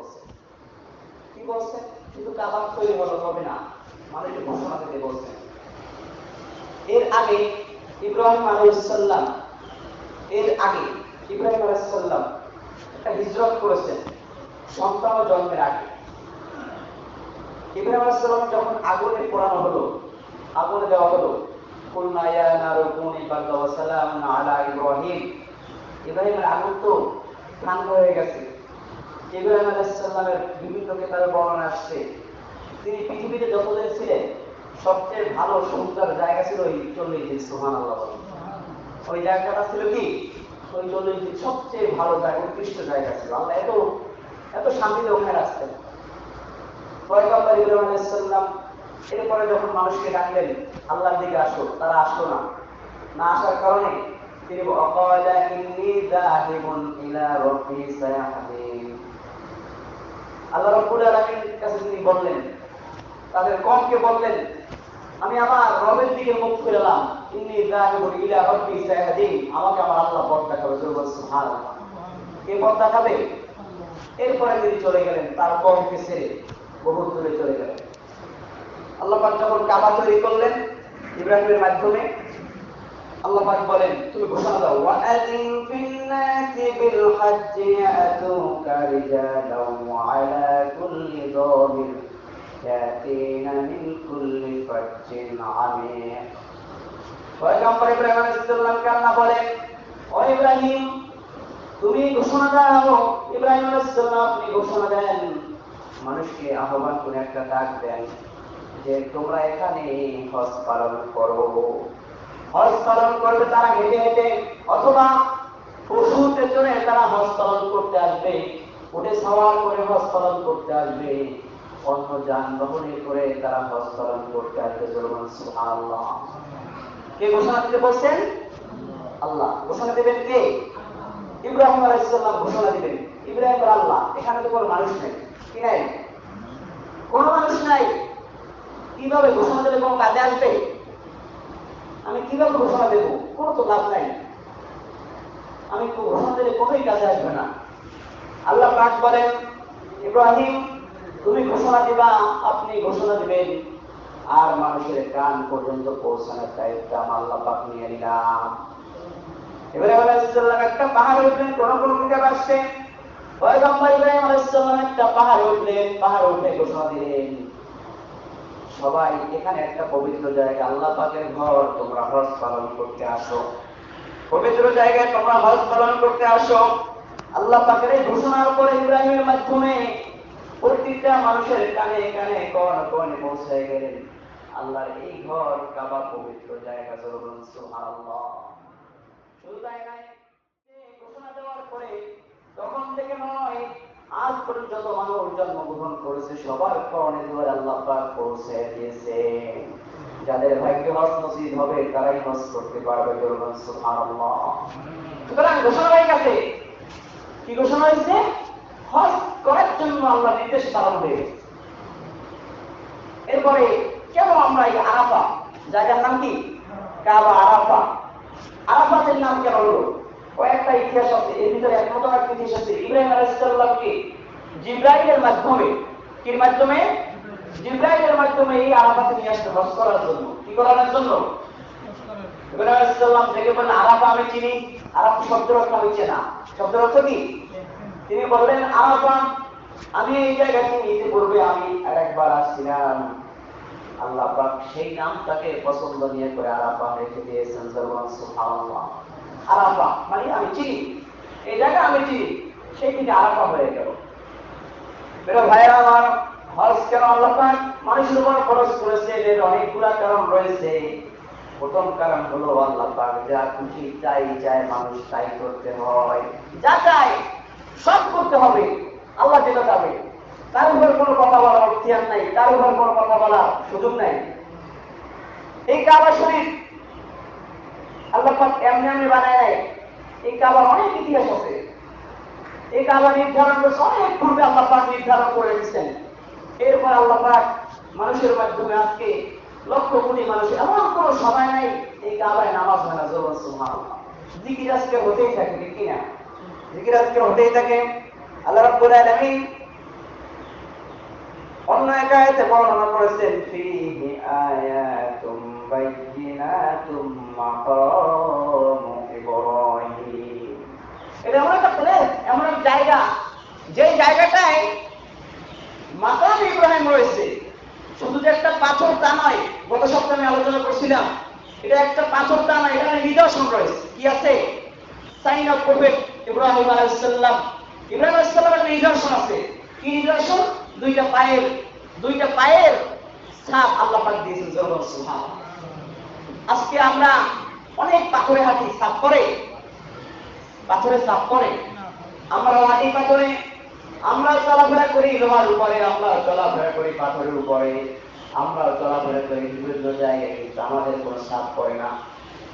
বলছে। কি বলছেন? শুধু কাবা তৈরি হলো হবে না, মানুষকে ঘোষণা দিতে বলছেন। এর আগে ইব্রাহিম আলাইহিস সালাম একটা হিজরত করেছেন সন্তান জন্মের আগে। ইব্রাহিম আলাইহিস সালাম যখন আগুনে পোড়ানো হলো, আগুনে দেওয়া হলো, কুলনা ইয়া নারু কুনি বারদা ওয়া সালামান আলা ইব্রাহিম, ইব্রাহিমের আগুন তো ঠান্ডা হয়ে গেছে। ইব্রাহিম আলাইহিস সালামের বিভিন্ন কিতাবে বর্ণনা আসছে, তিনি পৃথিবীতে যতদিন ছিলেন সবচেয়ে ভালো সুন্দর জায়গা ছিল ওই 40 দিন। সুবহানাল্লাহ। ওই জায়গাটা ছিল কি? ওই 40 দিন সবচেয়ে ভালো জায়গা, উৎকৃষ্ট জায়গা ছিল। আল্লাহ এত শান্তিতে ওখানে রাখতেন। পয়গম্বর ইব্রাহিম আলাইহিস সালাম এরপরে যখন মানুষকে ডাকলেন আল্লাহর দিকে আসো, তারা আসলো না। না আসার কারণে তিনি ওয়াকালা ইন্নী যাহিবুন ইলা রাব্বি সায়াহদিন, আল্লাহ রাব্বুল আলামিনের কাছে তিনি বললেন, তাদের কওমকে বললেন, আমি আমার রবের দিকে মুখ ফিরালাম, ইন্নী যাহিবুন ইলা রাব্বি সায়াহদিন, আমাকে আমার আল্লাহ পথ দেখাবে। সুবহানাল্লাহ। কে পথ দেখাবে? এরপরে তিনি চলে গেলেন, তার কওমকে ছেড়ে বহু দূরে চলে গেলেন। আল্লাহ পাক যখন কাবা তৈরি করলেন ইব্রাহিমের মাধ্যমে, আল্লাহ পাক বলেন, তুমি ঘোষণা দাও, ওয়াআযিন ফিন-নাসি বিল-হাজ্জি ইয়াতুকা রিজালান ওয়া আলা কুল্লি দামির ইয়াতিনা মিন কুল্লি ফাজ্জিন আমিক। পয়গম্বর ইব্রাহিম আলাইহিস সালামকে আল্লাহ বলেন, ও ইব্রাহিম তুমি ঘোষণা দাও। ইব্রাহিম আলাইহিস সালাম আপনি ঘোষণা দেন, মানুষকে আহ্বান করে একটা ডাক দেন যে তোমরা এখানে হজ পালন করো। হজ পালন করবে তারা হেঁটে হেঁটে, অথবা পশুতে চড়ে তারা হজ পালন করতে আসবে, উঠে সাওয়ার করে হজ পালন করতে আসবে, অন্য যানবাহনে করে তারা হজ পালন করতে আসবে। সুবহানাল্লাহ। কে ঘোষণা দিতে বলছেন? আল্লাহ। ঘোষণা দেবেন কে? ইব্রাহিম আলাইহিস সালাম ঘোষণা দিবেন। ইব্রাহিম আর আল্লাহ, এখানে তো কোনো মানুষ নেই। কি নাই? কোনো মানুষ নাই। কিভাবে ঘোষণা দেবে? কোনো কাজে আসবে? আমি কিভাবে ঘোষণা দেব? কোনো তো লাভ নাই। আমি তো ঘোষণা দিলে কোনোই কাজে আসবে না। আল্লাহ পাক বলেন, ইব্রাহিম তুমি ঘোষণা দিবা, আপনি ঘোষণা দিবেন, আর মানুষের কান পর্যন্ত পৌঁছানোর দায়িত্ব আমার আল্লাহ পাক নিয়ে নিলাম। ইব্রাহিম আলাইহিস সালাম একটা পাহাড়ে উঠলেন, কোন কিতাব আসছে পয়গম্বর ইব্রাহিম আলাইহিস সালাম একটা পাহাড়ে উঠলেন, পাহাড়ে উঠে ঘোষণা দিলেন, সবাই এখানে একটা পবিত্র জায়গা, আল্লাহ পাকের ঘর, তোমরা হজ পালন করতে আসো। পবিত্র জায়গায় তোমরা হজ পালন করতে আসো। আল্লাহ পাকের এই ঘোষণার পরে ইব্রাহিমের মাধ্যমে প্রত্যেকটা মানুষের কানে কানে কনে পৌঁছে গেলেন, আল্লাহর এই ঘর কাবা পবিত্র জায়গা। সুবহানাল্লাহ। শুধু তাই নয়, ঘোষণা দেওয়ার পরে তখন থেকে নয় আজ পর্যন্ত যত মানুষ জন্মগ্রহণ করেছে সবার কর্ণে দুয়ারে আল্লাহ পাক পৌঁছে দিয়েছে। যাদের ভাগ্যে হজ নসিব হবে তারাই হজ করতে পারবে। সুবহানাল্লাহ। সুতরাং ঘোষণা হয়ে গেছে। কি ঘোষণা হয়েছে? হজ করার জন্য আল্লাহ নির্দেশ পালন হয়ে গেছে। এরপরে কেন আমরা এই আরাফা জায়গার নাম কি? কাবা আরাফা। আরাফাতের নাম কেন হলো? কয়েকটা ইতিহাস আছে, এর ভিতরে একমাত্র একটা ইতিহাস আছে। ইব্রাহিম আলাইহিস সালামকে জিবরাইলের মাধ্যমে, কির মাধ্যমে? জিবরাইলের মাধ্যমে এই আরাফাতে নিয়ে আসতে, হজ করার জন্য। কি করার জন্য? ইব্রাহিম আলাইহিস সালাম থেকে বললেন, আরাফা আমি চিনি। আরাফা শব্দের অর্থ আমি চেনা। শব্দের অর্থ কি? তিনি বললেন, আরাফা আমি এই জায়গা থেকে ইতিপূর্বে আমি আরেকবার আসছিলাম। আল্লাহ পাক সেই নামটাকে পছন্দ নিয়ে করে আরাফা রেখে দিয়েছেন। সুবহানাল্লাহ। আরাফা মানে আমি চিনি, এই জায়গা আমি চিনি, সেই থেকে আরাফা হয়ে গেল। মেরা ভাইয়েরা আমার, হজ কেন আল্লাহ পাক মানুষের উপর খরচ করেছে? এর অনেকগুলা কারণ রয়েছে। প্রথম কারণ হলো আল্লাহ পাক যা খুশি চাই মানুষ তাই করতে হয়। যা চাই সব করতে হবে, আল্লাহ যেটা চাবে। তার উপর কোনো কথা বলার অধিকার নাই, তার উপর কোনো কথা বলার সুযোগ নাই। এই কাবা শরীফ আল্লাহ পাক এমনি এমনি বানায় নাই। এই কাবার অনেক ইতিহাস আছে। এই কাবা নির্ধারণ করে অনেক পূর্বে আল্লাহ পাক নির্ধারণ করে দিচ্ছেন। এরপর আল্লাহ পাক মানুষের মাধ্যমে আজকে লক্ষ কোটি মানুষ, এমন কোনো সময় নাই এই কাবায় নামাজ হয় না। সুবহানাল্লাহ। জিকির আজকে হতেই থাকে, ঠিক কিনা? জিকির আজকে হতেই থাকে। আল্লাহ রাব্বুল আলামিন অন্য এক আয়াতে বর্ণনা করেছেন ফীহি আয়াতুম বাইয়িনাতুম মাকামু ইব্রাহিম। এটা এমন একটা প্লেস, এমন এক জায়গা, যে জায়গাটায় মাকাম ইব্রাহিম রয়েছে। শুধু যে একটা পাথর তা নয়, গত সপ্তাহে আমি আলোচনা করছিলাম, এটা একটা পাথর তা নয়, এখানে নিদর্শন রয়েছে। কি আছে? সাইন অফ প্রফেট ইব্রাহিম আলাইহিস সালাম। ইব্রাহিম আলাইহিস সালামের নিদর্শন আছে। কি নিদর্শন? দুইটা পায়ের ছাপ আল্লাহ পাক দিয়েছেন। সুবহানাল্লাহ। আজকে আমরা অনেক পাথরে হাঁটি, ছাপ করে, পাথরে ছাপ করে, আমরা হাঁটি পাথরে, আমরা চলাফেরা করি লোহার উপরে, আমরা চলাফেরা করি পাথরের উপরে, আমরা চলাফেরা করি বিভিন্ন জায়গায়, কিন্তু আমাদের কোনো ছাপ পড়ে না।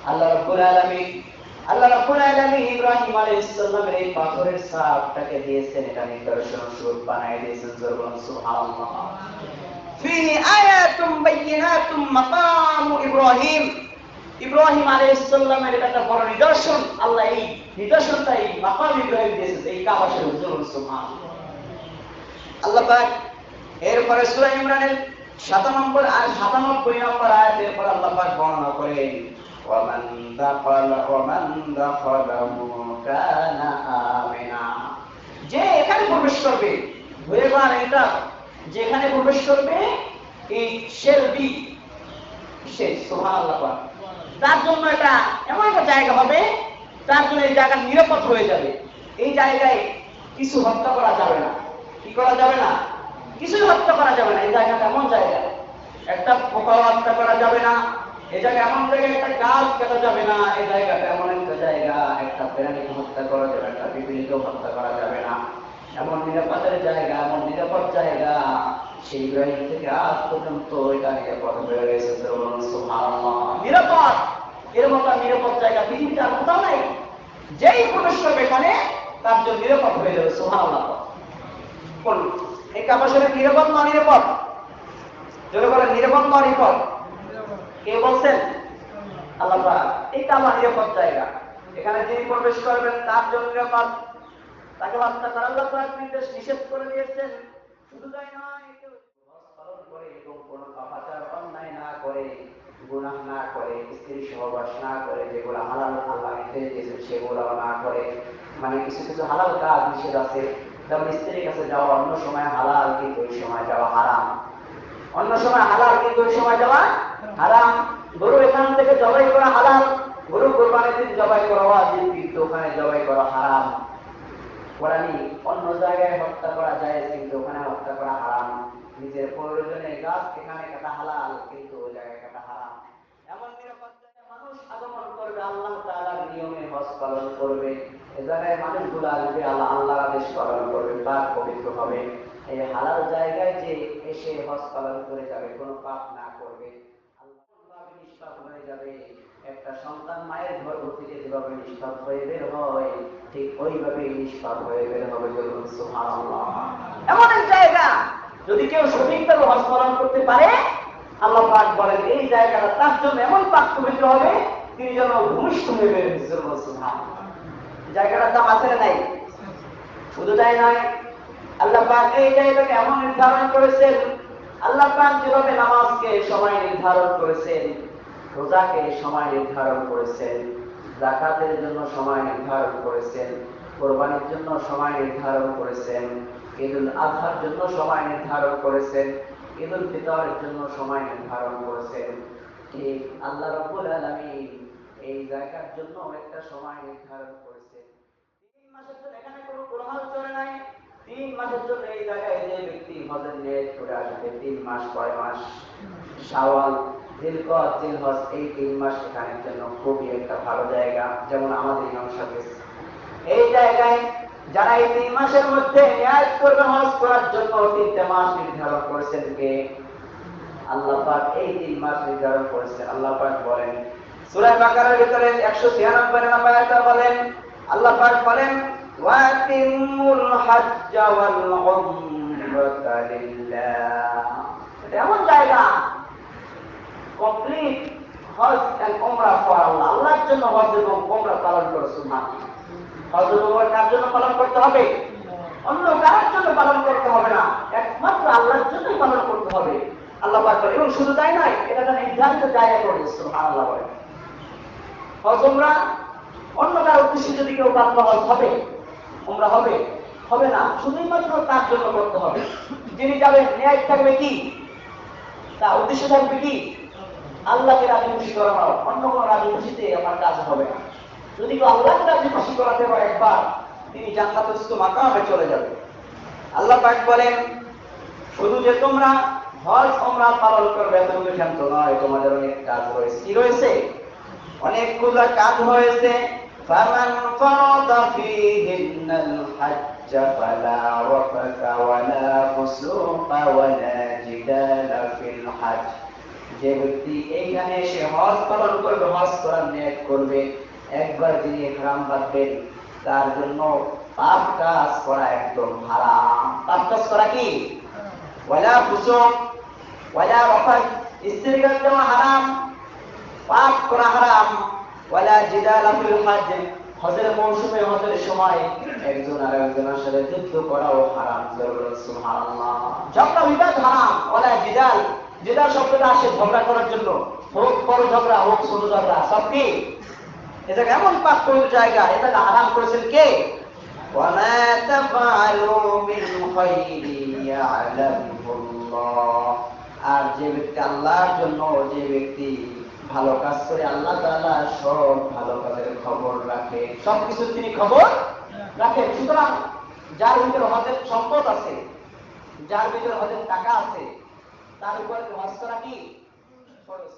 আল্লাহ রাব্বুল আলামিন ইব্রাহিম আলাইহিস সালামের এই পাথরের ছাপটাকে দিয়েছেন, এটা নিদর্শন স্বরূপ বানায় দিয়েছেন। সুবহানাল্লাহ। ফীহি আয়াতুম বাইয়িনাতুম মাকামু ইব্রাহিম। ইব্রাহিম আলাইহিস সালামের এটা একটা বড় নিদর্শন। আল্লাহ এই নিদর্শনটা এই মাকাম ইব্রাহিম দিয়েছেন, এই কাবা শরীফ। সুবহানাল্লাহ। আল্লাহ পাক এরপরে সূরা ইমরানের 97 নম্বর আয়াতের পর আল্লাহ পাক বর্ণনা করেন ওয়ামান দাখালাহু কানা আমিনা। যে এখানে প্রবেশ করবে, whoever enter, যেখানে প্রবেশ করবে, এই shall be, সে সুবহানাল্লাহ, তার জন্য এটা এমন একটা জায়গা হবে, তার জন্য এই জায়গা নিরাপদ হয়ে যাবে। এই জায়গায় কিছু হত্যা করা যাবে না। কি করা যাবে না? কিছুই হত্যা করা যাবে না। এই জায়গাটা এমন জায়গা, একটা পোকাও হত্যা করা যাবে না। এই জায়গা এমন জায়গা, একটা গাছ কাটা যাবে না। এই জায়গাটা এমন একটা জায়গা, একটা প্রাণীকে হত্যা করা যাবে না, একটা বিপরীতও হত্যা করা যাবে না। এমন নিরাপদের জায়গা, এমন নিরাপদ জায়গা, সেই ইব্রাহিম থেকে আজ পর্যন্ত এটা নিরাপদ হয়ে গেছে। সুবহানাল্লাহ। নিরাপদ, এর মতো নিরাপদ জায়গা পৃথিবীতে আর কোথাও নাই। যেই প্রবেশ করবে এখানে, তার জন্য নিরাপদ হয়ে যাবে। সুবহানাল্লাহ। কোন এই কাবা শরীফ নিরাপদ না নিরাপদ? যদি বলেন নিরাপদ না নিরাপদ? কে বলছেন? আল্লাহ পাক। এই কাবা নিরাপদ জায়গা, এখানে যিনি প্রবেশ করবেন তার জন্য নিরাপদ। তাকে হত্যা করার আল্লাহ পাক নির্দেশ নিষেধ করে দিয়েছেন। শুধু তাই নয়, কেউ পালন করে এবং কোনো পাপাচার অন্যায় না করে, গুনাহ না করে, স্ত্রী সহবাস না করে, যেগুলো হালাল আল্লাহ নির্দেশ দিয়েছেন সেগুলো না করে, মানে কিছু কিছু হালাল কাজ নিষেধ আছে। যেমন স্ত্রীর কাছে যাওয়া অন্য সময় হালাল, কিন্তু ওই সময় যাওয়া হারাম। অন্য সময় হালাল, কিন্তু ওই সময় যাওয়া হারাম। গরু এখান থেকে জবাই করা হালাল, গরু কোরবানির দিন জবাই করা ওয়াজিব, কিন্তু ওখানে জবাই করা হারাম। কোরআনি অন্য জায়গায় হত্যা করা যায়, কিন্তু ওখানে হত্যা করা হারাম। নিজের প্রয়োজনে গাছ এখানে কাটা হালাল, কিন্তু ওই জায়গায় কাটা হারাম। এমন নিরাপদ জায়গায় মানুষ আগমন করবে, আল্লাহ তাআলার নিয়মে হজ পালন করবে। এ জায়গায় মানুষগুলো আসবে, আল্লাহর আদেশ পালন করবে, পাক পবিত্র হবে। এই হালাল জায়গায় যে এসে হজ পালন করে যাবে, কোনো পাপ না করবে, আল্লাহভাবে নিষ্পাপ হয়ে যাবে। একটা সন্তান মায়ের গর্ভ থেকে যেভাবে নিষ্পাপ হয়ে বের হয়, ঠিক ওইভাবে নিষ্পাপ হয়ে বের হবে। সুবহানাল্লাহ। এমন এক জায়গা, যদি কেউ সঠিকভাবে হজ পালন করতে পারে, আল্লাহ পাক বলেন এই জায়গাটা তার জন্য এমন পাক পবিত্র হবে, তিনি যেন ভূমিষ্ঠ হয়ে বের হয়েছে। সুবহানাল্লাহ। জায়গাটার দাম আছে না নাই? শুধু তাই নয়, আল্লাহ পাক এই জায়গাটাকে এমন নির্ধারণ করেছেন, আল্লাহ পাক যেভাবে নামাজকে সময় নির্ধারণ করেছেন, রোজাকে সময় নির্ধারণ করেছেন, যাকাতের জন্য সময় নির্ধারণ করেছেন, কোরবানির জন্য সময় নির্ধারণ করেছেন, ঈদুল আজহার জন্য সময় নির্ধারণ করেছেন, ঈদুল ফিতরের জন্য সময় নির্ধারণ করেছেন। ঠিক আল্লাহ রাব্বুল আলামিন এই জায়গার জন্য একটা সময় নির্ধারণ করেছেন। 3 মাসের জন্য এখানে কোনো কোলাহল চলে নাই। 3 মাসের জন্য এই জায়গায় যে ব্যক্তি হজের নিয়ত করে আসবে, 3 মাস, 6 মাস, শাওয়াল, জিলকদ, জিলহজ, এই 3 মাস এখানের জন্য খুবই একটা ভালো জায়গা। যেমন আমাদের ইমাম সাহেব এই জায়গায় যারা এই 3 মাসের মধ্যে নিয়ত করবে হজ করার জন্য, 3টে মাস নির্ধারণ করেছেন কে? আল্লাহ পাক এই 3 মাস নির্ধারণ করেছেন। আল্লাহ পাক বলেন সূরা বাকারার ভিতরে 196 নম্বর আয়াতে বলেন, আল্লাহ পাক বলেন ওয়াতিমুল হজ্জ ওয়াল উমরাতা লিল্লাহ। এটা এমন জায়গা, কমপ্লিট হজ এন্ড উমরা ফর আল্লাহ, আল্লাহর জন্য হজ এবং উমরা পালন করো। সুবহানাল্লাহ। হজ এবং উমরা কার জন্য পালন করতে হবে? অন্য কারোর জন্য জন্য পালন করতে হবে না, একমাত্র আল্লাহর জন্যই পালন করতে হবে। আল্লাহ পাক বলেন, এবং শুধু তাই নয়, এটা একটা নির্ধারিত জায়গা করে সুবহানাল্লাহ বলেন। তোমরা অন্য কারো উদ্দেশ্যে যদি কেউ বাধ্য হবে, তোমরা হবে হবে না, শুধুই মাত্র তার জন্য করতে হবে। যিনি যাবেন ন্যায় থাকবে কি, তার উদ্দেশ্য থাকবে কি, আল্লাহকে রাজি খুশি করানো, অন্য কোনো রাজি খুশিতে আমার কাজ হবে না। যদি কেউ আল্লাহকে রাজি খুশি করাতে পারে একবার, তিনি জান্নাতুল মাকামে চলে যাবে। আল্লাহ পাক বলেন, শুধু যে তোমরা হজ ওমরা পালন করবে এতটুকু ক্ষান্ত নয়, তোমাদের অনেক কাজ রয়েছে। কি রয়েছে? অনেকগুলো কাজ হয়েছে। ফামান ফারাদা ফীহিন্নাল হাজ্জ ফালা রাফাসা ওয়ালা ফুসুকা ওয়ালা জিদালা ফিল হজ। যে ব্যক্তি এইখানে এসে হজ পালন করবে, হজ করার নিয়ত করবে, একবার যিনি ইহরাম বাঁধবেন, তার জন্য পাপ কাজ করা একদম হারাম। পাপ কাজ করা কি? ওয়ালা ফুসুক ওয়ালা রাফাস, ইস্তিগফার দেওয়া হারাম, পাপ করা হারাম। ওয়ালা জিদালা ফিল হজ, হজের মৌসুমে হজের সময় একজন আর একজনের সাথে যুদ্ধ করাও হারাম। সুবহানাল্লাহ। ঝগড়া বিবাদ হারাম। ওয়ালা জিদাল, জিদাল শব্দটা আসে ঝগড়া করার জন্য, হোক বড় ঝগড়া হোক ছোট ঝগড়া, সব কি? এটা এমন পাপ পবিত্র জায়গা, এটা হারাম করেছেন কে? ওয়ামা তাফআলু মিন খাইরিন ইয়ালামুল্লাহ। আর যে ব্যক্তি আল্লাহর জন্য, যে ব্যক্তি ভালো কাজ করে, আল্লাহ তাআলা সব ভালো কাজের খবর রাখে, সবকিছু তিনি খবর রাখেন। সুতরাং যার ভিতরে হজের সম্পদ আছে, যার ভিতরে হজের টাকা আছে, তার উপরে হজ করা কি ফরজ।